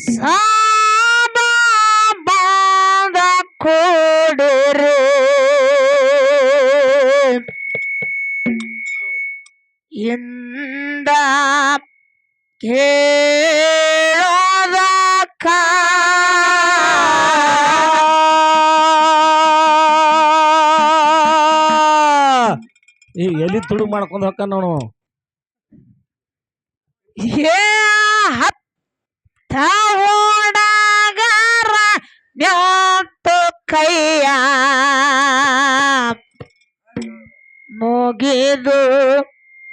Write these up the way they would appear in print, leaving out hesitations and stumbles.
ಸಾದ ಬಾದ ಕೂಡಿರಿ ಇಂದ ಕೇಳೋದಕ್ಕ ಈ ಎಲ್ಲಿ ತುಡು ಮಾಡ್ಕೊಂಡು ಹೋಗ್ಕ ನೋಡು ಹತ್ತ ಓಡಾಗಾರ ನ್ಯಾತು ಕೈಯ ಮುಗಿದು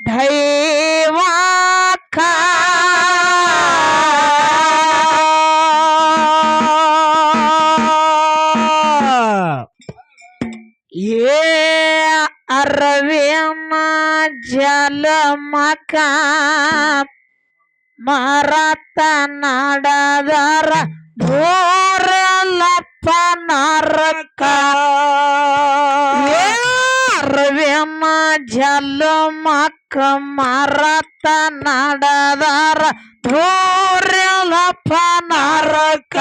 ದೈವಕ್ಕ ಅರವಿನ ಜಲಮಕ ಮರತ ನಡದರ ಧೋರಲಪ್ಪ ನರಕ ಅರವಿನ ಜಲಮಕ ಮರತ ನಡದರ ಧೋರಲಪ್ಪ ನರಕ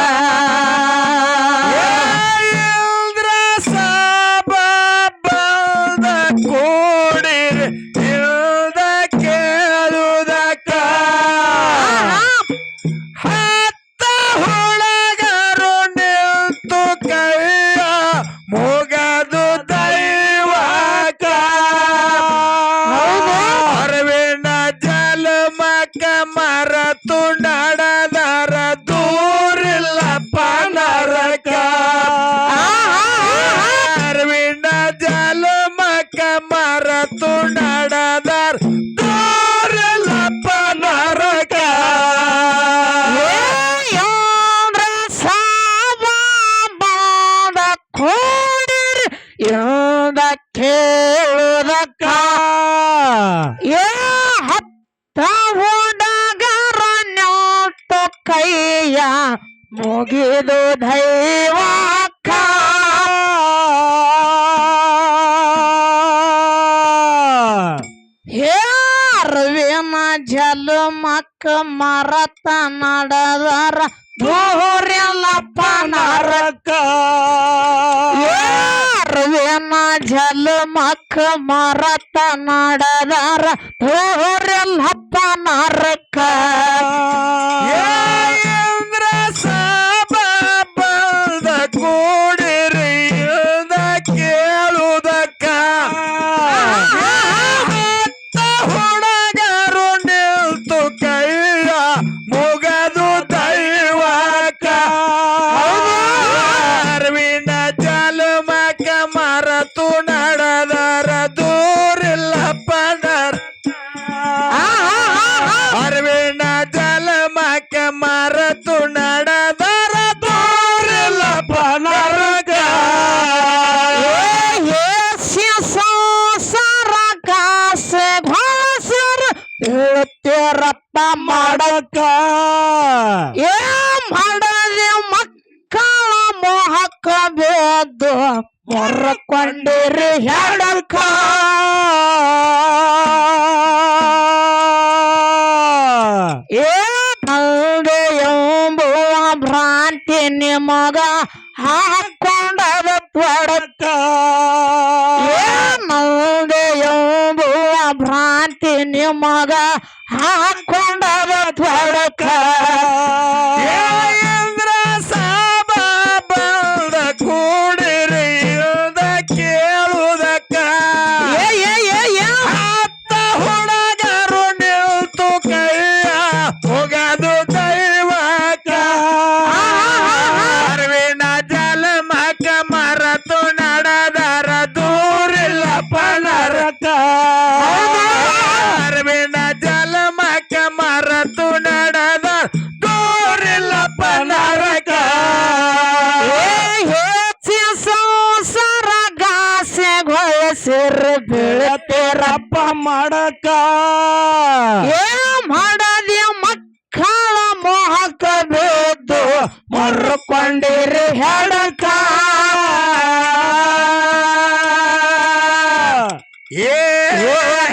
ಕೇಳುದಕ್ಕ ಹತ್ತ ಹುಡುಗರ ನ್ಯಾತ ಕೈಯ ಮುಗಿದು ದೈವಕ್ಕ ಅರವಿನ ಜಲಮಕ್ಕ ಮರತ ನಡದರ ಧೋರ್ಯಲಪ್ಪ ನರಕ ಅರವಿನ ಜಲಮಕ್ಕ ಮರತ ನಡದರ ಧೋರ್ಯಲಪ್ಪ ನರಕ ಕೂಡಿರಿ ಕೇಳುವುದಕ್ಕ ಹುಡುಗರು ನಿಲ್ತು ಕೈಯ ಮುಗದು ದೈವಕ್ಕ ಅರವಿನ ಜಲಮಕ ಮರತು ನಡೆದರ ದೂರಿಲ್ಲಪ್ಪ ಅರವಿನ ಜಲಮಕ ಮರತು ನಡೆದರ ದೂರಿಲ್ಲಪ್ಪ ನರಕ ಹೇಳ್ತೀರಪ್ಪ ಮಾಡಕ್ಕ ಮಾಡದೆ ಮಕ್ಕಳ ಮೋಹಕ್ಕ ಬೇದ್ದು ಮೊರ್ಕೊಂಡಿರಿ ಹೇಳಕ್ಕ ಮಲ್ದೆ ಎಂಬುವ ಭ್ರಾಂತಿ ನಿಮಗ ಹಾಕೊಂಡದ ತೊಡಕ್ಕ ಮಲ್ದೆ ಎಂಬುವ ಭ್ರಾಂತಿ ನಿಮಗ ಹಾಕೊಂಡದ ತೊಡಕ ಸಾಬ ಬಂದ ಕೂಡಿರಿ ಕೇಳುವುದಕ್ಕ ಹತ್ತ ಹುಡುಗರು ನಿಲ್ತು ಕೈಯ ಮುಗದು ದೈವಕ್ಕ ಅರವಿನ ಜಲಮಕ ಮರತು ನಡೆದರ ದೂರಿಲ್ಲಪ್ಪ ನರಕ ಅರವಿನ ಜಲಮಕ ಮರತು ನಡೆದ ದೂರಿಲ್ಲಪ್ಪ ನರಕ ಸಿರ್ ಬೀಳ್ತೀರಪ್ಪ ಮಾಡಕ ಮಾಡದೆ ಮಕ್ಕಳ ಮೋಹಕ ಬಿದ್ದು ಮರ್ಕೊಂಡಿರಿ ಹೇಳಕ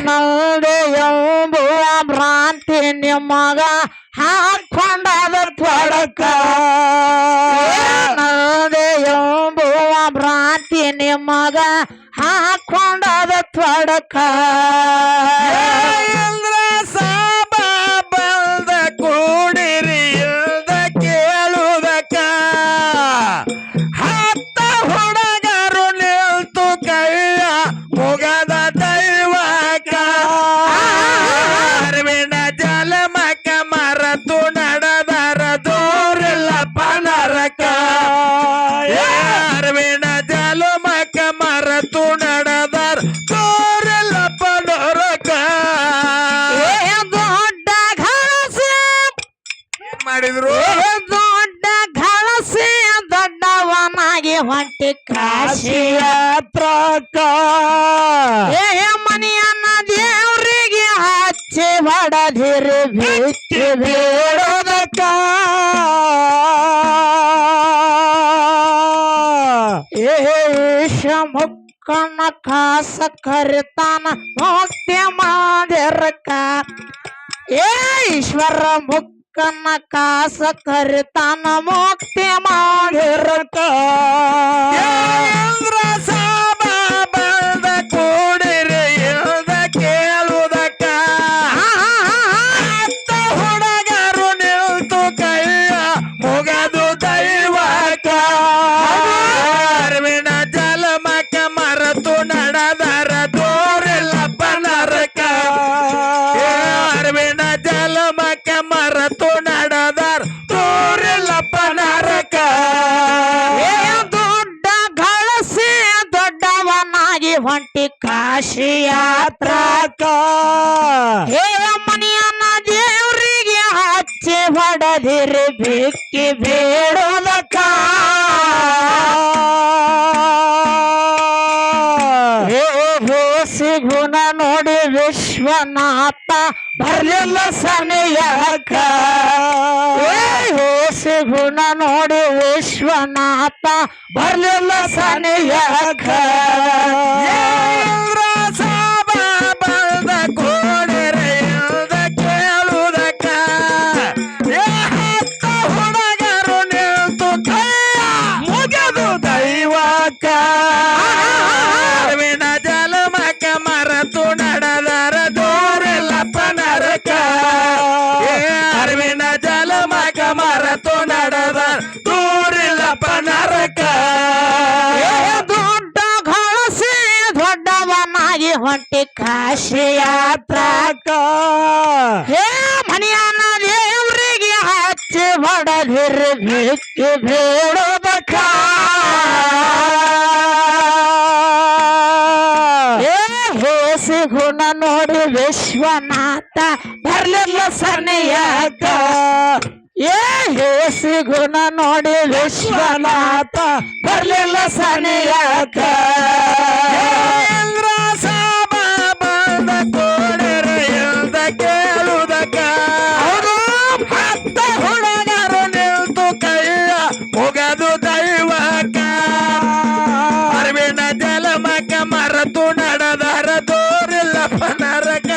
ನಲ್ದೆ ಎಂಬುವ ಭ್ರಾಂತಿ ನಿಮ್ಮ ನಿಮಗ ಹಾಕೊಂಡದ ತೊಡಕ ಎಂಬುವ ಭ್ರಾಂತಿ ನಿಮಗ ಹಾಕೊಂಡದ ತೊಡಕ ಇಂದ್ರ ಸಾಬ ಬಂದ ಕೂಡಿರಿ ಇಲ್ದ ಕೇಳುವುದಕ್ಕ ಹತ್ತ ಹುಡುಗರು ನಿಲ್ತು ಕೈಯ ಮುಗದ ದೈವಕ ಅರಿವಿನ ಜಲಮಕ ಮರತು ನಡೆದರ ದೂರಿಲ್ಲಪ್ಪ ನರಕ ಅರಿವಿನ ಜಲಮಕ ಮರತು ನಡೆದರ ದೂರಿಲ್ಲಪ್ಪ ನರಕ ದೊಡ್ಡ ಘಳಸಿ ಏನ್ ಮಾಡಿದ್ರು ದೊಡ್ಡ ಘಳಸಿ ದೊಡ್ಡವನಾಗಿ ಹೊಂಟಿ ಕಾಶಿಯ ಯಾತ್ರಕ ಮನೆಯನ್ನ ದೇವರಿಗೆ ಹಚ್ಚಿ ಹೊಡದಿರಿ ಬಿಚ್ಚಿ ಬೇಡೋದಕ್ಕ ಮುಕ್ಕನ ಕಾಸ ಕರಿತಾನ ಮುಕ್ತಿ ಮಾಡಿರಕ ಈಶ್ವರ ಮುಕ್ಕನ ಕಾಸ ಕರಿತಾನ ಮುಕ್ತಿ ಮಾಡಿರಕ ಇಂದ್ರ ಸಾಬ ಬಂದ ಕೂಡಿರಿ ಇಲ್ದ ಕೇಳುವುದಕ್ಕ ಹತ್ತ ಹುಡುಗರು ನಿಲ್ತು ಕೈಯ ಮುಗದು ದೈವಕ ಅರಿವಿನ ಜಲಮಕ ಮರತು ನಡೆದರ ದೂರಿಲ್ಲಪ್ಪ ನರಕ ಅರಿವಿನ ಜಲಮಕ ಮರತು ನಡೆದರ ದೂರಿಲ್ಲಪ್ಪ ನರಕ ದೊಡ್ಡ ಗಳಸಿ ದೊಡ್ಡವನಾಗಿ ಹೊಂಟಿ ಕಾಶಿ ಯಾತ್ರಕ ಮನೆಯನ್ನ ದೇವರಿಗೆ ಹಚ್ಚಿ ಹೊಡದಿರಿ ಬಿಕ್ಕಿ ಬೇಡೋದಕ್ಕ ಸಿಗುಣ ನೋಡಿ ವಿಶ್ವನಾಥ ಬರ್ಲಿಲ್ಲ ಸನಿಯಕ ಸಿಗುಣ ನೋಡಿ ವಿಶ್ವನಾಥ ಬರ್ಲಿಲ್ಲ ಸನಿಯಕ ಇಂದ್ರ ಸಾಬ ಬಂದ ಕೂಡಿರಿ ಇಲ್ದ ಕೇಳುವುದಕ್ಕ ಹತ್ತ ಹುಡುಗರು ನಿಲ್ತು ಕೈಯ ಮುಗದು ದೈವಕ ಅರಿವಿನ ಜಲಮಕ ಮರತು ನಡೆದರ ದೂರಿಲ್ಲಪ್ಪ ನರಕ ಅರಿವಿನ ಜಲಮಕ ಮರತು ನಡೆದ ದೂರಿಲ್ಲಪ್ಪ ನರಕ ದೊಡ್ಡ ಗಳಸಿ ದೊಡ್ಡವನಾಗಿ ಹೊಂಟಿ ಕಾಶಿ ಯಾತ್ರಕ ಮನೆಯನ್ನ ದೇವರಿಗೆ ಹಚ್ಚಿ ಹೊಡದಿರಿ ಬಿಕ್ಕಿ ಬೇಡೋದಕ್ಕ ಸಿಗುಣ ನೋಡಿ ವಿಶ್ವನಾಥ ಬರ್ಲಿಲ್ಲ ಸನಿಯಕ ಸಿಗುಣ ನೋಡಿ ವಿಶ್ವನಾಥ ಬರ್ಲಿಲ್ಲ ಸನಿಯಕ ಇಂದ್ರ ಸಾಬ ಬಂದ ಕೂಡಿರಿ ಇಲ್ದ ಕೇಳುವುದಕ್ಕ ಹತ್ತ ಹುಡುಗರು ನಿಲ್ತು ಕೈಯ ಮುಗದು ದೈವಕ ಅರಿವಿನ ಜಲಮಕ ಮರತು ನಡೆದರ ದೂರಿಲ್ಲಪ್ಪ ನರಕ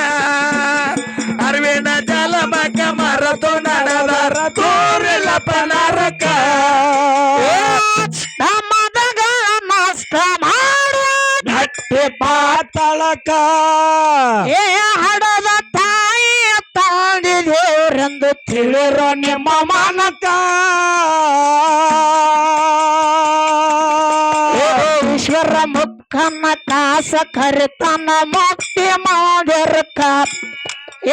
ಅರಿವಿನ ಜಲಮಕ ಮರತು ನಡೆದರ ದೂರಿಲ್ಲಪ್ಪ ನರಕ ಮದಗಳ ನಷ್ಟ ಮಾಡು ಗಟ್ಟಿ ಪಾತಳಕ ಹಡದ ತಾಯಿ ತಾಂದಿದೇವರೆಂದು ತಿಳಿರೋ ನಿಮ್ಮ ಮಾನಕ ಈಶ್ವರ ಮುಖನ ಕಾಸ ಕರಿತನ ಮುಕ್ತಿ ಮಾಡಿರಕ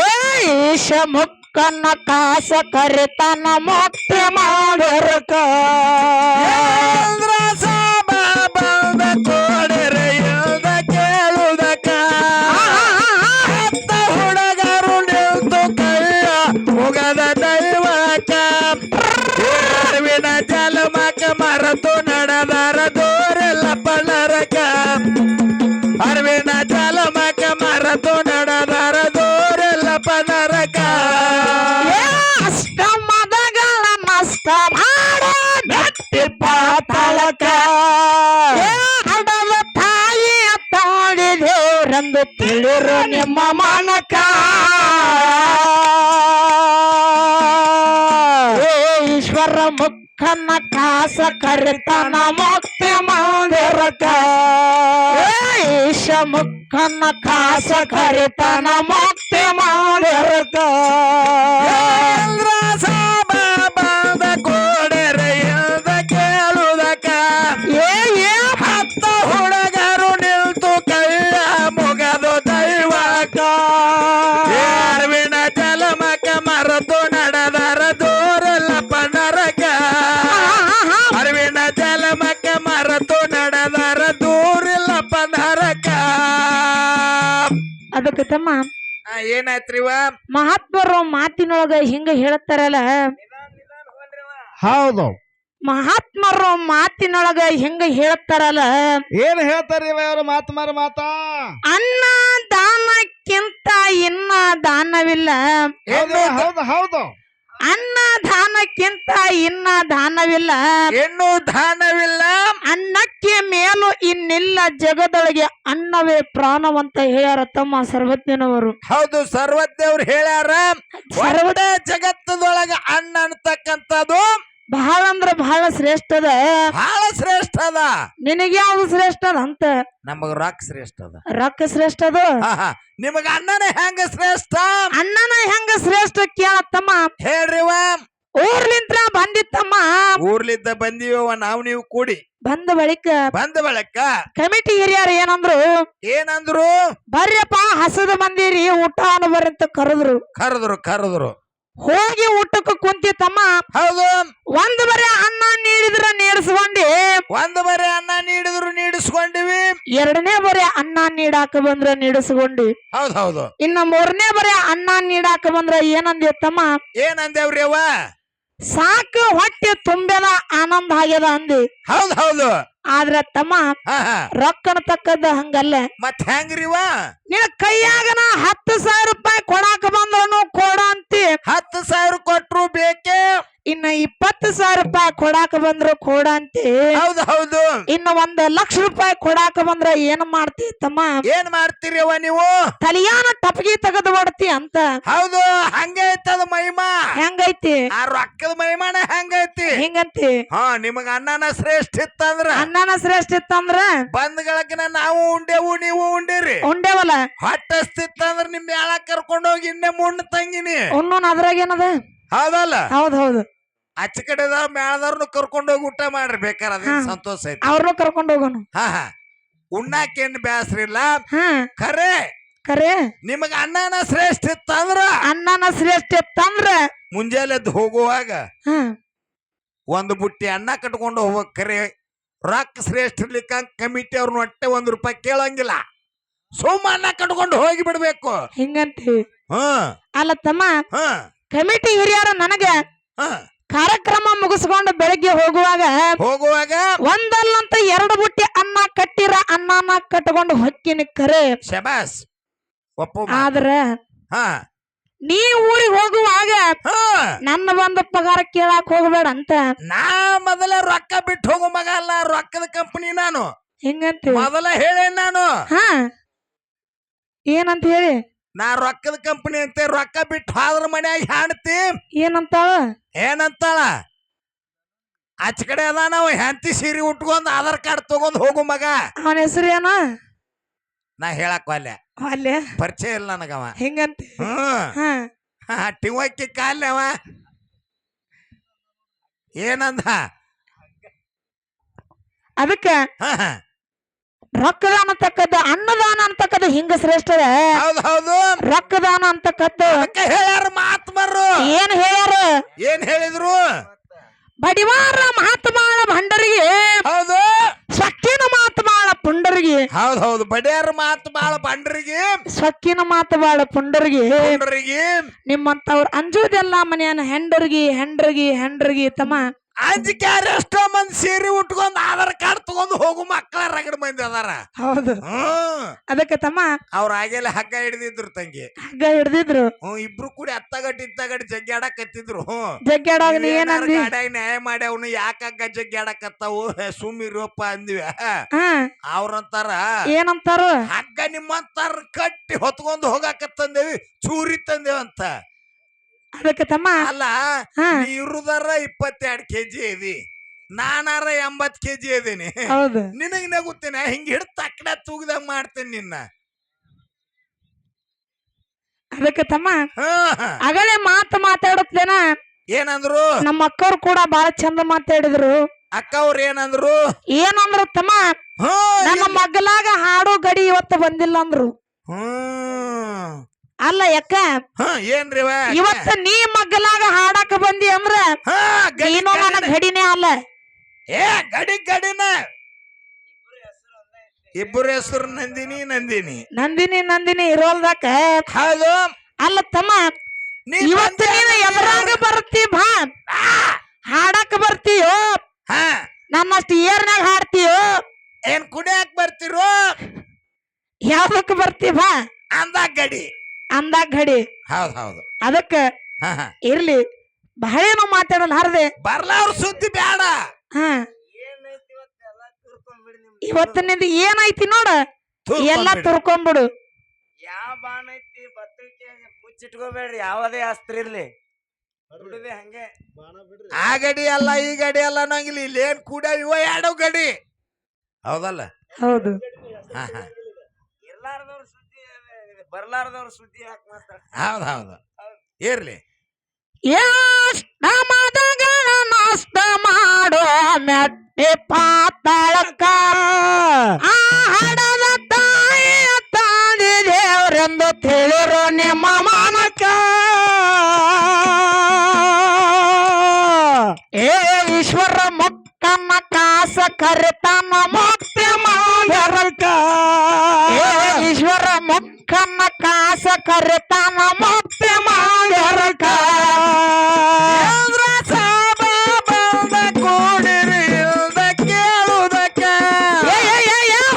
ಈಶ ಮುಖನ ಕಾಸ ಕರಿತನ ಮುಕ್ತಿ ಮಾಡಿರಕ ಇಂದ್ರ ಸಾಬ ಬಂದ ಕೂಡಿರಿ ಇಲ್ದ ಕೇಳುವುದಕ್ಕ ಹತ್ತ ಹುಡುಗರು ನಿಲ್ತು ಕೈಯ ಮುಗದ ದೈವಕ ಅರಿವಿನ ಜಲಮಕ ಮರತು ನಡೆದರ ದೂರಿಲ್ಲಪ್ಪ ನರಕ ಅರಿವಿನ ಜಲಮಕ ಮರತು ನಡೆದರ ದೂರಿಲ್ಲಪ್ಪ ನರಕ ಅಷ್ಟ ಮದಗಳ ನಷ್ಟ ಮಾಡು ಗಟ್ಟಿ ಪಾತಳಕ ಹಡದ ತಾಯಿ ತಾಂದಿದೇವರೆಂದು ತಿಳಿರೋ ನಿಮ್ಮ ಮಾನಕ ಮುಖನ ಕಾಸ ಕರಿತನ ಮುಕ್ತಿ ಮಂದಿರಕ ಈಶ ಮುಖನ ಕಾಸ ಕರಿತನ ಮುಕ್ತಿ ಮಂದಿರಕ ಬಾಬಾದ ಕೋಡೆರೆ ಇಲ್ದ ಕೇಳುವುದಕ್ಕ ಹತ್ತ ಹುಡುಗರು ನಿಲ್ತು ಕೈಯ ಮುಗದು ದೈವಕ ಅರಿವಿನ ಜಲಮಕ ಮರೆತು ನಡೆದರ ದೂರಲ್ಲ ಪನರಕ ಅರಿವಿನ ಜಲಮಕ ಮರೆತು ನಡೆದರ ದೂರಿಲ್ಲ ಪನರಕ ಅದಕ್ಕೆ ತಮ್ಮ ಏನಾಯ್ತ್ರಿವ ಮಹಾತ್ಮರು ಮಾತಿನೊಳಗ ಹಿಂಗ ಹೇಳ್ತಾರಲ್ಲ ಹೌದು ಮಹಾತ್ಮರು ಮಾತಿನೊಳಗ ಹೆಂಗ ಹೇಳ್ತಾರಲ್ಲ ಏನ್ ಹೇಳ್ತಾರ ಇವರು ಮಾತಾ ಅನ್ನ ದಾನಕ್ಕಿಂತ ಇನ್ನ ದಾನವಿಲ್ಲ ಹೌದು ಹೌದು ಹೌದು ಅನ್ನ ದಾನಕ್ಕಿಂತ ಇನ್ನ ದಾನವಿಲ್ಲ ಇನ್ನೂ ದಾನವಿಲ್ಲ ಅನ್ನಕ್ಕೆ ಮೇಲೂ ಇನ್ನಿಲ್ಲ ಜಗದೊಳಗೆ ಅನ್ನವೇ ಪ್ರಾಣವಂತ ಹೇಳ್ಯಾರ ತಮ್ಮ ಸರ್ವಜ್ಞನವರು ಹೌದು ಸರ್ವಜ್ಞವ್ರು ಹೇಳ್ಯಾರ ಹೊರಗಡೆ ಜಗತ್ತದೊಳಗ ಅನ್ನ ಅಂತಕ್ಕಂಥದ್ದು ಬಹಳ ಅಂದ್ರ ಬಹಳ ಶ್ರೇಷ್ಠ ಅದ ಬಹಳ ಶ್ರೇಷ್ಠ ಅದ ನಿನಗೆ ಯಾವ್ದು ಶ್ರೇಷ್ಠ ಅದ ಅಂತ ನಮಗ ರೊಕ್ಕ ಶ್ರೇಷ್ಠ ಅದ ರೊಕ್ಕ ಶ್ರೇಷ್ಠ ಅದು ನಿಮಗ ಅನ್ನನೇ ಹೆಂಗ ಶ್ರೇಷ್ಠ ಅನ್ನನ ಹೆಂಗ ಶ್ರೇಷ್ಠ ಕೇಳತ್ತಮ್ಮ ಹೇಳ್ರಿವ ಊರ್ಲಿಂತ್ರ ಬಂದಿತ್ತಮ್ಮ ಊರ್ಲಿದ್ದ ಬಂದಿವ ನಾವು ನೀವು ಕೂಡಿ ಬಂದ ಬಳಿಕ ಕಮಿಟಿ ಹಿರಿಯರು ಏನಂದ್ರು ಬರ್ಯಪ್ಪ ಹಸದ ಮಂದಿರಿ ಊಟ ಬರ್ರಿ ಅಂತ ಕರೆದ್ರು ಹೋಗಿ ಊಟಕ್ಕೆ ಕುಂತಿತ್ತಮ್ಮ ಹೌದು ಒಂದ್ ಬರೀ ಅನ್ನ ನೀಡಿದ್ರ ನೀಡಿಸ್ಕೊಂಡಿವಿ ಎರಡನೇ ಬರೀ ಅನ್ನ ನೀಡಾಕ ಬಂದ್ರ ನೀಡಿಸ್ಕೊಂಡಿ ಹೌದು ಇನ್ನ ಮೂರನೇ ಬರೀ ಅನ್ನ ನೀಡಾಕ ಬಂದ್ರ ಏನಂದಿತ್ತಮ್ಮ ಏನಂದೇವ್ರಿ ಅವ್ವ ಸಾಕು ಹೊಟ್ಟೆ ತುಂಬ್ಯದ ಆನಂದ ಆಗ್ಯದ ಅಂದಿ ಹೌದು ಆದ್ರ ತಮ್ಮ ರೊಕ್ಕನ ತಕ್ಕದ ಹಂಗಲ್ಲ ಮತ್ ಹೆಂಗ್ರಿವ ನಿನ್ನ ಕೈಯಾಗನ 10,000 ರೂಪಾಯಿ ಕೊಡಾಕ ಬಂದ್ರು ಕೊಡ ಅಂತಿ 10,000 ಕೊಟ್ರು ಬೇಕೆ ಇನ್ನ 20,000 ರೂಪಾಯಿ ಕೊಡಾಕ ಬಂದ್ರು ಕೊಡ ಅಂತಿ ಹೌದು ಇನ್ನು 1,00,000 ರೂಪಾಯಿ ಕೊಡಾಕ ಬಂದ್ರ ಏನ್ ಮಾಡ್ತಿ ತಮ್ಮ ಏನ್ ಮಾಡ್ತೀರಿ ಅವ್ವ ನೀವು ತಲಿಯಾನ ಟಪಗಿ ತೆಗೆದು ಬಿಡ್ತಿ ಅಂತ ಹೌದು ಹಂಗೈತದ ಮಹಿಮಾ ಹೆಂಗೈತಿ ಆ ರೊಕ್ಕದ ಮಹಿಮಾನ ಹೆಂಗೈತಿ ಹಿಂಗಂತಿ ನಿಮಗ ಅನ್ನನ ಶ್ರೇಷ್ಠ ಇತ್ತಂದ್ರ ಅನ್ನನ ಶ್ರೇಷ್ಠ ಇತ್ತಂದ್ರ ಬಂದ್ಗಳಕಿನ ನಾವು ಉಂಡೇವು ನೀವು ಉಂಡಿರಿ ಉಂಡೇವಲ್ಲ ಹೊಟ್ಟಸ್ತಿತ್ತಂದ್ರ ನಿಮ್ ಯಾಳ ಕರ್ಕೊಂಡೋಗಿ ಇನ್ನೇ ಮುಣ್ಣ ತಂಗಿನಿ ಉಣ್ಣೋನ್ ಅದ್ರಾಗ ಏನದ ಹೌದಲ್ಲ ಹೌದು ಆಚೆ ಕಡೆದ ಮೇಳದವ್ರನ್ನು ಕರ್ಕೊಂಡೋಗಿ ಊಟ ಮಾಡ್ರಿ ಬೇಕಾರ ಅದೇನ್ ಸಂತೋಷ ಐತಿ ಅವ್ರನ್ನು ಕರ್ಕೊಂಡು ಹೋಗೋನು ಉಣ್ಣಾಕೇನ್ ಬ್ಯಾಸ್ರ ಇಲ್ಲ ಖರೆ ನಿಮಗ ಅನ್ನನ ಶ್ರೇಷ್ಠ ಇತ್ತಂದ್ರ ಅನ್ನನ ಶ್ರೇಷ್ಠ ಇತ್ತಂದ್ರ ಮುಂಜಾನೆ ಹೋಗುವಾಗ ಒಂದು ಬುಟ್ಟಿ ಅನ್ನ ಕಟ್ಕೊಂಡು ಹೋಗ್ಬೇಕ್ ಖರೆ ರೊಕ್ಕ ಶ್ರೇಷ್ಠ ಇರ್ಲಿಕ್ಕ ಕಮಿಟಿ ಅವ್ರನ್ನ ಹೊಟ್ಟೆ ₹1 ಕೇಳಂಗಿಲ್ಲ ಸುಮ್ಮ ಅನ್ನ ಕಟ್ಕೊಂಡು ಹೋಗಿ ಬಿಡ್ಬೇಕು ಹಿಂಗಂತಿ ಅಲ್ಲ ತಮ್ಮ ಕಮಿಟಿ ಹಿರಿಯರು ನನಗ ಕಾರ್ಯಕ್ರಮ ಮುಗಿಸ್ಕೊಂಡು ಬೆಳಗ್ಗೆ ಹೋಗುವಾಗ ಒಂದಲ್ಲಂತ 2 ಬುಟ್ಟಿ ಅನ್ನ ಕಟ್ಟಿರ ಅನ್ನನ ಕಟ್ಕೊಂಡು ಹೊಕ್ಕಿನ ಕರೆ ಶಬಾಸ್ ಆದ್ರ ನೀ ಊರಿಗೆ ಹೋಗುವಾಗ ನನ್ನ ಒಂದು ಪಗಾರ ಕೇಳಾಕ್ ಹೋಗ್ಬೇಡ ಅಂತ ನಾ ಮೊದಲ ರೊಕ್ಕ ಬಿಟ್ಟು ಹೋಗೋ ಮಗ ಅಲ್ಲ ರೊಕ್ಕದ ಕಂಪನಿ ನಾನು ಹಿಂಗಂತ ಮೊದಲ ಹೇಳೇ ನಾನು ಏನಂತ ಹೇಳಿ ನಾ ರೊಕ್ಕದ ಕಂಪನಿ ಅಂತ ರೊಕ್ಕ ಬಿಟ್ಟು ಹೋದ್ರ ಮನ್ಯಾಗ ಹೆಣ್ತಿ ಏನಂತಾಳ ಆಚ ಕಡೆ ಅದ ನಾವು ಹೆಂಡತಿ ಸೀರೆ ಉಟ್ಕೊಂಡ್ ಆಧಾರ್ ಕಾರ್ಡ್ ತಗೊಂಡ್ ಹೋಗು ಮಗ ಅವನ ಹೆಸರು ಏನ ನಾ ಹೇಳಕ್ ಅಲ್ಲೇ ಪರಿಚಯ ಇಲ್ಲ ನನಗವ ಹಿಂಗಂತ ಟಿವಕ್ಕಿ ಕಾಲ್ಯವ ಏನಂದ ಅದಕ್ಕ ರೊಕ್ಕದಾನ ಅಂತಕ್ಕದ್ದು ಅನ್ನದಾನ ಅಂತಕ್ಕದ್ದು ಹಿಂಗ ಶ್ರೇಷ್ಠ ಹೌದು ರೊಕ್ಕದಾನ ಅಂತಕ್ಕದ್ದು ಹೇಳ್ಯಾರ ಮಹಾತ್ಮರು ಏನ್ ಹೇಳಿದ್ರು ಬಡಿವಾರ ಮಹಾತ್ಮಾಳ ಭಂಡರಿಗೆ ಹೌದು ಸೊಕ್ಕಿನ ಮಾತು ಬಾಳ ಪುಂಡರಿಗೆ ಹೌದು ಬಡಿಯಾರ ಮಾತು ಬಾಳ ಬಂಡರಿಗೆ ಸೊಕ್ಕಿನ ಮಾತು ಬಾಳ ಪುಂಡರಿಗೆ ನಿಮ್ಮಂತವ್ರು ಅಂಜೋದೆಲ್ಲ ಮನೆಯನ್ನ ಹೆಂಡ್ರಿಗೆ ತಮ್ಮ ಅಂಜಿಕೆ ಎಷ್ಟೋ ಮಂದಿ ಸೀರೆ ಉಟ್ಕೊಂಡ್ ಆಧಾರ್ ಕಾರ್ಡ್ ತಗೊಂಡ್ ಹೋಗು ಮಕ್ಕಳ ರಗಡ ಮಂದಿ ಅದಾರ ಹೌದು ಅದಕ್ಕೆ ತಮ್ಮ ಅವ್ರ ಆಗೇಲೆ ಹಗ್ಗ ಹಿಡಿದಿದ್ರು ತಂಗಿ ಹಿಡಿದಿದ್ರು ಇಬ್ರು ಕೂಡಿ ಇತ್ತಗಡ್ ಜಗ್ಗಾಡಕತ್ತಿದ್ರು ಜಗ್ಗಾಡಾಗ ನ್ಯಾಯ ಮಾಡಿ ಅವನು ಯಾಕ ಹಗ್ಗ ಜಗ್ಗಾಡಕತ್ತಾವು ಸುಮ್ಮಿರೋಪ್ಪ ಅಂದಿವ ಅವ್ರಂತಾರ ಏನಂತಾರ ಹಗ್ಗ ನಿಮ್ಮಂತಾರ ಕಟ್ಟಿ ಹೊತ್ಕೊಂಡ್ ಹೋಗಾಕತ್ತಂದೇವಿ ಚೂರಿ ತಂದೇವಂತ ಅದಕ್ಕೆ ತಮ್ಮ ಅಲ್ಲ ಹಾ ನೀ ಇರುದಾರ 22 ಕೆಜಿ ಇದಿ, ನಾನಾರ 80 ಕೆಜಿ ಇದೀನಿ. ಹೌದು ನಿನಗ್ ನಗುತ್ತೇನೆ ಹಿಂಗ ಹಿಡ್ ತಕ್ಕಡ ತೂಗದಂಗ ಮಾಡ್ತೇನೆ ನಿನ್ನ. ಅದಕ್ಕೆ ತಮ್ಮ ಹಾ ಆಗಲೇ ಮಾತಾಡುತ್ತೇನ ಏನಂದ್ರು ನಮ್ಮ ಅಕ್ಕವ್ರು ಕೂಡ ಬಹಳ ಚಂದ ಮಾತಾಡಿದ್ರು. ಅಕ್ಕ ಅವ್ರ ಏನಂದ್ರು? ಏನಂದ್ರು ತಮ್ಮ, ಹಾ ನನ್ನ ಮಗ್ಗಲಾಗ ಹಾಡು ಗಡಿ ಇವತ್ತು ಬಂದಿಲ್ಲ ಅಂದ್ರು. ಹ್ಮ್ ಅಲ್ಲ ಯಾಕ ಹಾ ಏನ್ರಿ ಇವತ್ತ ನೀ ಮಗ್ಗಲಾಗ ಹಾಡಾಕ ಬಂದಿ ಅಂದ್ರ ಹಾ ನೀನು ನನ್ನ ಗಡಿನೇ ಅಲ್ಲ. ಏ ಗಡಿನ ಇಬ್ಬರು ಹೆಸರು ನಂದಿನಿ ನಂದಿನಿ ಇರೋಲ್ದಾಕ ಹೌದು. ಅಲ್ಲ ತಮ್ಮ, ನೀ ಇವತ್ತು ನೀನು ಎದುರಾಗ ಬರ್ತಿ ಬಾ, ಹಾಡಾಕ ಬರ್ತೀಯೋ, ಹಾ ನನ್ನಷ್ಟು ಏರ್ನಾಗ ಹಾಡ್ತೀಯೋ, ಏನ್ ಕುಡಿಯಾಕ ಬರ್ತಿರೋ, ಯಾವ್ದಕ್ ಬರ್ತಿ ಬಾ ಅಂದಾಗ ಗಡಿ. ಹೌದ್ ಹೌದು ಅದಕ್ಕ ಹಾ ಹಾ ಇರ್ಲಿ, ಬಹಳೇನು ಮಾತಾಡಲ್ಲ ಹಾರದೆ ಬರ್ಲಾವ್ರ ಸುದ್ದಿ ಬೇಡ. ಹಾ ಇವತ್ತಿನಿಂದ ಏನೈತಿ ನೋಡ ಎಲ್ಲಾ ತುರ್ಕೊಂಡ್ಬಿಡು. ಯಾವ ಬಾಣ ಐತಿ ಬತ್ತಳಿಕೆ ಮುಚ್ಚಿಟ್ಕೋಬೇಡ್ರಿ, ಯಾವದೇ ಅಸ್ತ್ರ ಇರ್ಲಿ ಹಂಗೆ. ಆ ಗಡಿ ಅಲ್ಲ ಈ ಗಡಿ ಅಲ್ಲ ಅನ್ನಂಗಿಲ್ಲ, ಇಲ್ಲಿ ಏನ್ ಕೂಡ ಇವ ಎರಡು ಗಡಿ ಹೌದಲ್ಲ. ಹೌದು ಹಾ ಹಾ ಇರ್ಲಾರ್ದವ್ರ ಸುದ್ದಿ ಬರ್ಲಾರ್ದವ್ರ ಸುದ್ದಿ ಯಾಕೆ ಮಾತಾಡ. ಹೌದು ಇರ್ಲಿ. ನಮದಗಳ ನಷ್ಟ ಮಾಡೋ ಮೆಟ್ಟಿ ಪಾತಾಳಕ್ಕ ಆ ಹಡದ ತಾಯಿಯ ತಾಂದಿ ದೇವರೆಂದು ತಿಳಿರೋ ನಿಮ್ಮ ಮಾನಕ್ಕ. ಏ ಈಶ್ವರ ಮುಕ್ಕನ್ನ ಕಾಸ ಕರಿತಾನ ಮುಕ್ತಿ ಮಾಡರಕ್ಕ. ಏ ಈಶ್ವರ ಮುಕ್ಕನ್ನ ಕಾಸ ಕರಿತಾನ ಮುಕ್ತಿ ಮಾಡರಕ್ಕ. ಕೂಡಿರಿ ಇಲ್ದ ಕೇಳುವುದಕ್ಕ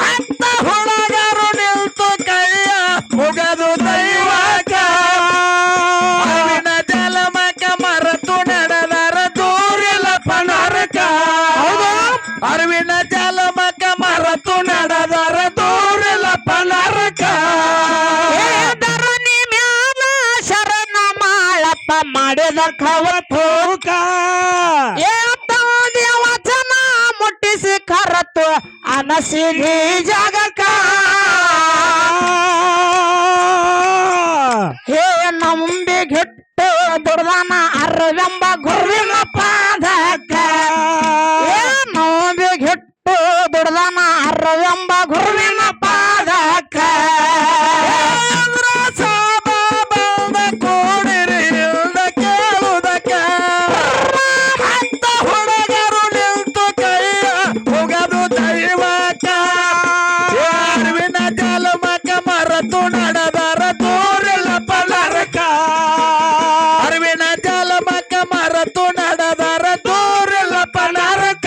ಹತ್ತ ಹುಡುಗರು ನಿಲ್ತು ಕೈಯ ಮುಗದು ದೈವಕ. ಅರಿವಿನ ಜಲಮಕ ಮರೆತು ನಡೆದರ ದೂರಿಲ್ಲ ಪನರಕ. ಅರಿವಿನ ಜಲಮಕ ಮರೆತು ನಡೆದರ ದೂರಿಲ್ಲ ಪನರಕ. ಧರಣಿ ಮ್ಯಾಲ ಶರಣ ಮಾಳಪ್ಪ ಮಾಡಿದ ಕವತೂಕ. ವಚನ ಮುಟ್ಟಿಸಿ ಕರತು ಅನಸಿರಿ ಜಗಕ. ಹೇ ನಂಬಿ ಗಿಟ್ಟು ದುರ್ದನ ಅರ್ವೆಂಬ ಗುರುವಿನ ಪಾದಕ. ಹೇ ನಂಬಿ ಗಿಟ್ಟು ದುರ್ದನ ಅರ್ವೆಂಬ ಗುರುವಿನ ಪಾದಕ. ಕೂಡಿರಿ ಇಲ್ದ ಕೇಳುವುದಕ್ಕ ಹತ್ತ ಹುಡುಗರು ನಿಲ್ತು ಕೈಯ ಮುಗದು ದೈವಕ. ಅರಿವಿನ ಜಲಮಕ ಮರೆತು ನಡೆದರ ದೂರಿಲ್ಲ ಪನರಕ. ಅರಿವಿನ ಜಲಮಕ ಮರೆತು ನಡೆದರ ದೂರಿಲ್ಲ ಪನರಕ.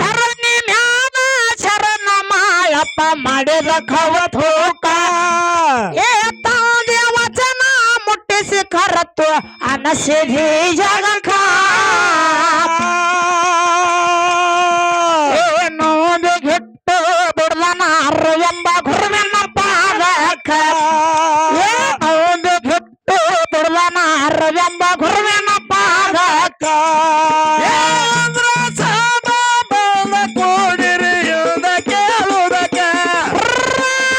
ಧರಣಿ ಮ್ಯಾಲ ಶರಣ ಮಾಳಪ್ಪ ಮಾಡಿದ ಕವತೂಕ. ಏ ತಾಂದಿ ವಚನ ಮುಟ್ಟಿಸಿ ಕರತು ಅನಸಿರಿ ಜಗಕ. ನೋದು ಗಿಟ್ಟು ದುರ್ದನ ಅರ್ವೆಂಬ ಗುರುವಿನ ಪಾದಕ. ನೋದು ಗಿಟ್ಟು ದುರ್ದನ ಅರ್ವೆಂಬ ಗುರುವಿನ ಪಾದಕ. ಕೂಡಿರಿ ಇಲ್ದ ಕೇಳುವುದಕ್ಕ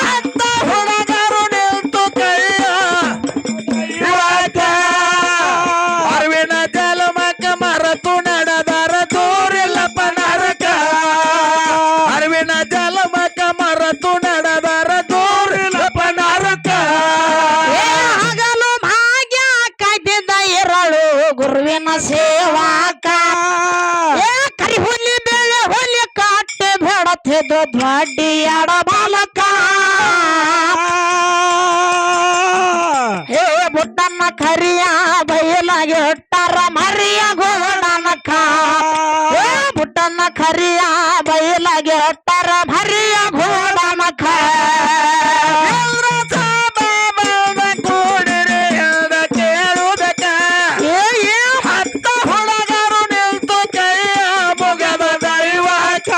ಹತ್ತ ಹುಡುಗರು ನಿಲ್ತು ಕೈಯ ದೈವಕ. ಅರಿವಿನ ಜಲಮಕ ಮರೆತು ನಡೆದರ ದೂರಿಲ್ಲ ಪನರಕ. ಅರಿವಿನ ಜಲಮಕ ಮರೆತು ನಡೆದರ ದೂರಿಲ್ಲ ಪನರಕ. ಹಗಲು ಭಾಗ್ಯ ಕಾಯ್ದಿದ್ದ ಇರಳು ಗುರುವಿನ ಸೇವಾಕ. ಕರಿ ಹುಲಿ ಬೇಳೆ ಹುಲಿ ಕಾಟೆ ಬೇಡತ್ತಿದ್ದು ದ್ವಾಡಿ ಎಡ ಬಾಲಕ. ಹೇ ಬುಟ್ಟನ್ನ ಕರಿಯ ಬಯಲಾಗಿ ಇಟ್ಟಾರ ಮರಿಯ ಗೋಡನಕ. ಹೇ ಬುಟ್ಟನ್ನ ಕರಿಯ ಬಯಲಾಗಿ ಇಟ್ಟಾರ ಮರಿಯ ಗೋಡನಕ. ಕೂಡಿರಿ ಇಲ್ದ ಕೇಳುವುದಕ್ಕ ಹತ್ತ ಹುಡುಗರು ನಿಲ್ತು ಕೈಯ ಮುಗದ ದೈವಕ.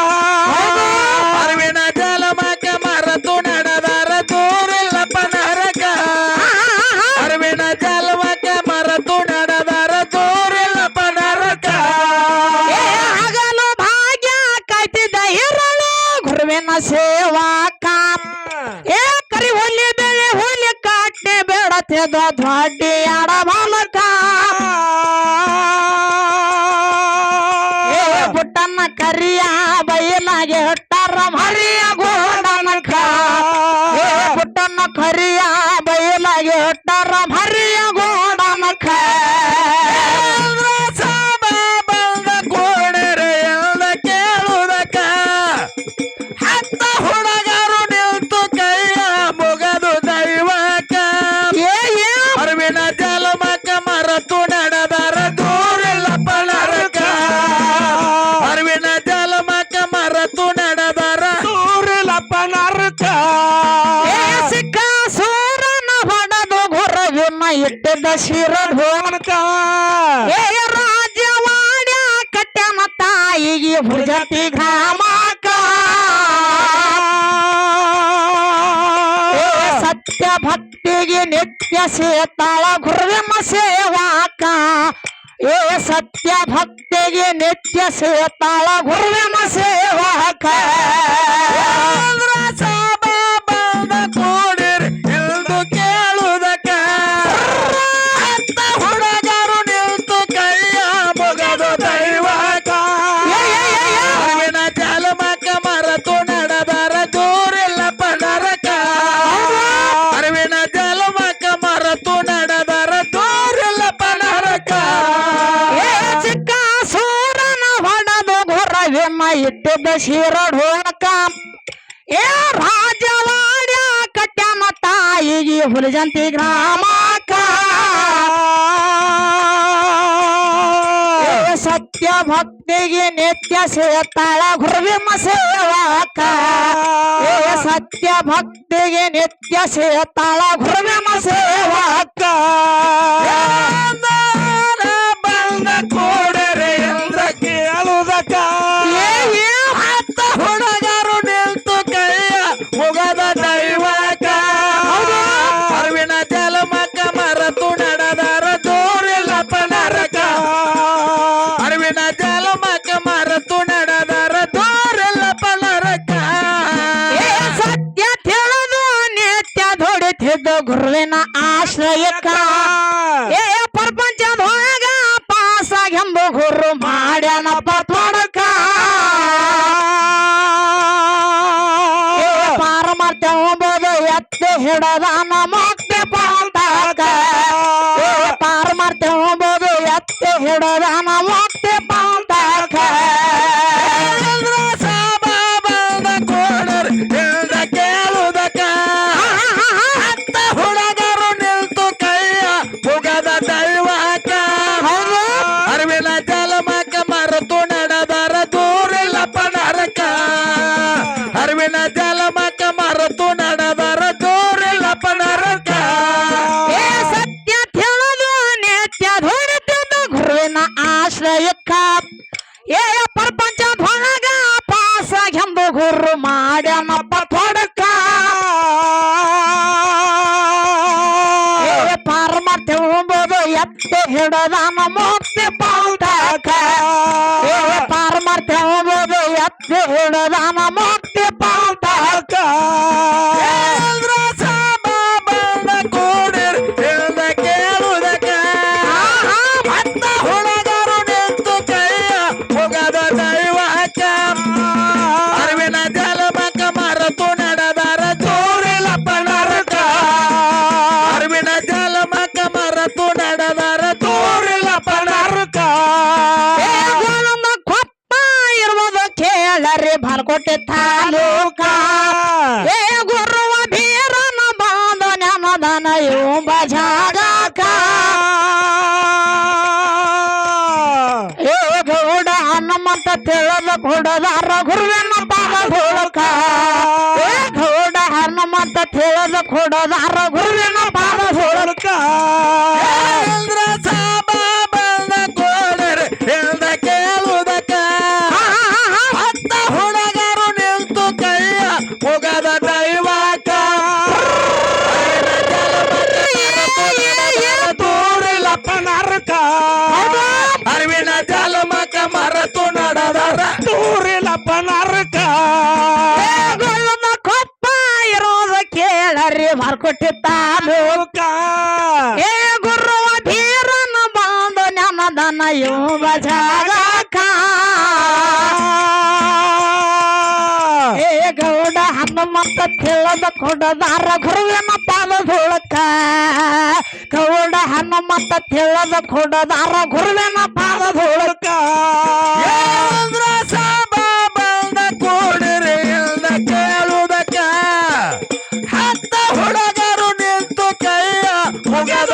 ಅರಿವಿನ ಜಲಮಕ ಮರೆತು ನಡೆದರ ದೂರಿಲ್ಲ ಪನರಕ. ಅರಿವಿನ ಜಲಮಕ ಮಾಡಿದ ದ್ವಾಡಿ ಆಡಬಾಲಕ ಬುಟ್ಟನ್ನ ಕರಿಯ ಬಯಲಾಗೆ ಹೊಟ್ಟಾರ ಮರಿಯ ಗೋಡನಕ ಬುಟ್ಟನ್ನ ಕರಿಯ ಬಯಲಾಗೆ ಹೊಟ್ಟಾರ ಮರಿಯ ಗೋಡನಕ ಬಂದ ಕೋಣರೆ ಎಲ್ಲ ಕೇಳುವುದಕ್ಕ ಹತ್ತ ಹುಡುಗರು ನಿಲ್ತು ಕೈಯ ಮುಗದು ದೈವಕ್ಕ ಅರಿವಿನ ಜಲಮಕ್ಕ ಮರತು ನಡೆದರ ದೂರಿಲ್ಲಪ್ಪ ನರಕ ಅರಿವಿನ ಜಲಮಕ್ಕ ಮರತು ನಡೆದರ ದೂರಿಲ್ಲಪ್ಪ ನರಕ ಸಿಕ್ಕ ಸೂರನ ಹೊಡೆದು ಗುರವಿನ ಇಟ್ಟಿದ್ದ ಶಿರಢೋಣಕ ರಾಜವಾಡ ಕಟ್ಯನ ತಾಯಿಗೆ ಭುಜತಿ ಗ್ರಾಮಕ ಸತ್ಯ ಭಕ್ತಿಗೆ ನಿತ್ಯ ಸೇತಾಳ ಗುರುವಿನ ಸೇವಾಕ ಸತ್ಯ ಭಕ್ತಿಗೆ ನಿತ್ಯ ಸೇತಾಳ ಗುರುವಿನ ಸೇವಾಕ ಬಂದ ಕೋಡಿರಿ ಎಂದು ಕೇಳುವುದಕ್ಕ ಹತ್ತ ಹುಡುಗರು ನಿಲ್ತು ಕೈಯ ಮುಗದು ದೈವಕ ಅರಿವಿನ ಜಲಮಕ್ಕ ಮರತು ನಡೆದರ ದೂರಿಲ್ಲಪ್ಪ ನರಕ ಅರಿವಿನ ಜಲಮಕ್ಕ ಮರತು ನಡೆದರ ದೂರಿಲ್ಲಪ್ಪ ನರಕ ಚಿಕ್ಕ ಸೂರನ ಹೊಡೆದು ಗುರವಿನ ಇಟ್ಟಿದ್ದ ಶಿರಢೋಣಕ ರಾಜವಾಡ ಕಟ್ಯನ ತಾಯಿಗೆ ಹುಲಿಜಂತಿ ಗ್ರಾಮಕ ಸತ್ಯ ಭಕ್ತಿಗೆ ನಿತ್ಯ ಸೇತಾಳ ಗುರುವಿನ ಸೇವಾಕ ಸತ್ಯ ಭಕ್ತಿಗೆ ನಿತ್ಯ ಸೇತಾಳ ಗುರುವಿನ ಸೇವಾಕ ಬಂದ ಕೋಡರೆ ಎಂದ ಕೇಳುವುದಕ್ಕ ಹತ್ತ ಹುಡುಗರು ನಿಲ್ತು ಕೈಯ ಮುಗದ ದೈವಕ ಅರಿವಿನ ಜಲಮಕ್ಕ ಮರತು ನಡೆದರ ದೂರಿಲ್ಲಪ್ಪ ನರಕ ಅರಿವಿನ ಜಲಮಕ್ಕ ಮರತು ನಡೆದರ ದೂರಿಲ್ಲಪ್ಪ ನರಕ ಸತ್ಯ ತಿಳಿದು ನಿತ್ಯ ದುಡಿತಿದ್ದ ಗುರುವಿನ ಆಶ್ರಯಕ್ಕ ಪ್ರಪಂಚದೊಳಗ ಪಾಸಾಗೆಂಬ ಗುರು ಮಾಡ್ಯಾನಪ್ಪ ತೊಡಕ ಪಾರಮಾರ್ಥ ಎಂಬುದು ಎತ್ತಿ ಹಿಡದಾನ ಮುಕ್ತಿ ಪಾಲ್ತಾಕ ಪಾರಮಾರ್ಥ ಎಂಬುದು ಎತ್ತಿ ಹಿಡದಾನ ಮುಕ್ತಿ ಪಾಲ್ತಾಕ ಬಂದ ಕೋಡರ್ ಎಂದ ಕೇಳುವುದಕ್ಕ ಹತ್ತ ಹುಡುಗರು ನಿಲ್ತು ಕೈಯ ಮುಗದ ದೈವಕ ಅರಿವಿನ ಜಲಮಕ್ಕ ಮರತು ನಡೆದರ ದೂರಿಲ್ಲಪ್ಪ ನರಕ ಅರಿವಿನ ಜಲಮಕ್ಕ ಮರತು ನಡೆದರ ದೂರಿಲ್ಲಪ್ಪ ನರಕ ಸತ್ಯ ತಿಳಿದು ನಿತ್ಯ ದುಡಿತಿದ್ದ ಗುರುವಿನ ಆಶ್ರಯಕ್ಕ ಪ್ರಪಂಚದೊಳಗ ಪಾಸಾಗೆಂಬ ಗುರು ಮಾಡ್ಯಾನಪ್ಪ ತೊಡಕ ಪಾರಮಾರ್ಥ ಎಂಬುದು ಎತ್ತಿ ಹಿಡದಾನ ಮುಕ್ತಿ ಪಾಲ್ತಾಕ ಪಾರಮಾರ್ಥ ಎಂಬುದು ಎತ್ತಿ ಹಿಡದಾನ ಮುಕ್ತಿ ಪಾಲ್ತಾಕ ಬಂದ ಕೋಡಿರ್ ಎಂದ ಕೇಳುವುದಕ್ಕ ಹತ್ತ ಹುಡುಗರು ನಿಂತು ಕೈಯ ಮುಗದ ದೈವಕ ಅರಿವಿನ ಜಲಮಕ್ಕ ಮರತು ನಡೆದರ ದೂರಿಲ್ಲಪ್ಪ ನರಕ ಅರಿವಿನ ಜಲಮಕ್ಕ ಮರತು ನಡೆದರ ದೂರಿಲ್ಲಪ್ಪ ನರಕ ಕೊಪ್ಪ ಇರುವುದು ಕೇಳರಿ ಬಾಲ್ಕೋಟೆ ತಾಲೂಕ ಗುರುವ ಬೀರನ ಬಾಂಧ ನೆನದನ ಎಂಬ ಜಾಗಕ ಗೌಡ ಹನುಮಂತ ತಿಳಿದ ಕೊಡದಾರ ಗುರುವಿನ ಪಾದಧೂಳಕ ಗೌಡ ಹನುಮಂತ ತಿಳಿದ ಕೊಡದಾರ ಗುರುವಿನ ಪಾದಧೂಳಕ ಬಂದ ಕೋಡರ್ ಎಂದ ಕೇಳುವುದಕ್ಕ ಹತ್ತ ಹುಡುಗರು ನಿಲ್ತು ಕೈಯ ಮುಗದ ದೈವಕ ದೂರಿಲ್ಲಪ್ಪ ನರಕ ಅರಿವಿನ ಜಲಮಕ್ಕ ಮರತು ನಡೆದರ ದೂರಿಲ್ಲಪ್ಪ ನರಕ ಕೊಪ್ಪ ಇರೋದು ಕೇಳರಿ ಬಾಲ್ಕೋಟೆ ತಾಲೂಕ ಇವ ಜಾಗಕ್ಕ ಏ ಗೌಡ ಹನುಮಂತ ತಿಳಿದ ಕೊಡದಾರ ಗುರುವಿನ ಪಾದ ಧೂಳಕ್ಕ ಗೌಡ ಹನುಮಂತ ತಿಳಿದ ಕೊಡದಾರ ಗುರುವಿನ ಪಾದ ಧೂಳಕ್ಕ ಬಂದ ಕೂಡಿರಿ ಇಲ್ದ ಕೇಳುವುದಕ್ಕ ಹತ್ತ ಹುಡುಗರು ನಿಂತು ಕೈಯ ಮುಗದ